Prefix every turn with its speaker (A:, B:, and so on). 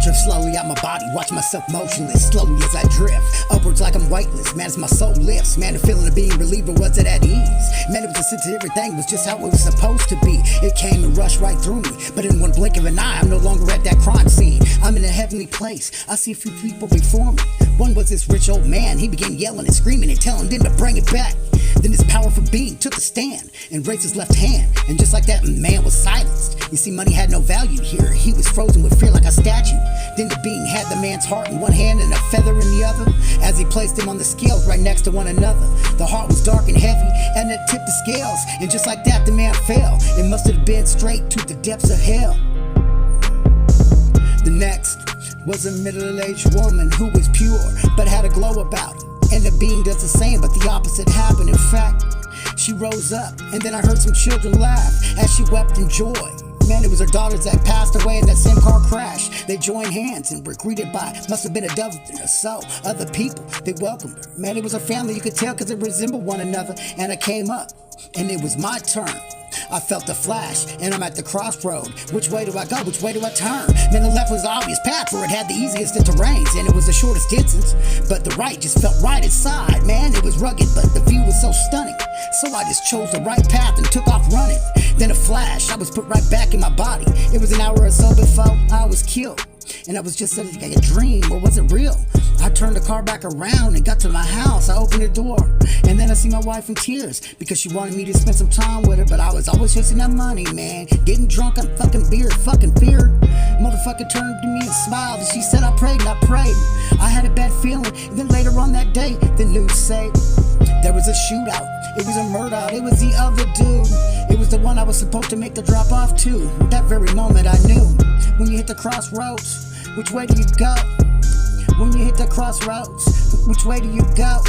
A: drift slowly out my body, watch myself motionless, slowly as I drift upwards like I'm weightless. Man, as my soul lifts, man, the feeling of being relieved wasn't at ease. Man, it was a sense that everything was just how it was supposed to be. It came and rushed right through me, but in one blink of an eye, I'm no longer at that crime scene. I'm in a heavenly place. I see a few people before me. One was this rich old man. He began yelling and screaming and telling them to bring it back. Then this powerful being took a stand and raised his left hand, and just like that, man was silenced. You see, money had no value here. He was frozen with fear like a statue. Then the being had the man's heart in one hand and a feather in the other, as he placed them on the scales right next to one another. The heart was dark and heavy, and it tipped the scales, and just like that, the man fell. It must have been straight to the depths of hell. The next was a middle-aged woman who was pure, but had a glow about it. And the being does the same, but the opposite happened. In fact, she rose up, and then I heard some children laugh as she wept in joy. Man, it was her daughters that passed away in that same car crash. They joined hands and were greeted by, must have been a dozen or so, other people. They welcomed her. Man, it was a family, you could tell, because they resembled one another. And I came up, and it was my turn. I felt the flash, and I'm at the crossroad. Which way do I go? Which way do I turn? Man, the left was the obvious path, for it had the easiest of terrains, and it was the shortest distance. But the right just felt right inside. Man, it was rugged, but the view was so stunning. So I just chose the right path and took off running. Then a flash, I was put right back in my body. It was an hour or so before I was killed. And I was just like a dream, or was it real? I turned the car back around and got to my house. I opened the door, and then I see my wife in tears, because she wanted me to spend some time with her. But I was always chasing that money, man. Getting drunk on fucking beer, fucking fear. Motherfucker turned to me and smiled, and she said, I prayed and I prayed. I had a bad feeling, and then later on that day, the news said there was a shootout. It was a murder, it was the other dude. It was the one I was supposed to make the drop off to. That very moment I knew, when you hit the crossroads, which way do you go? When you hit the crossroads, which way do you go?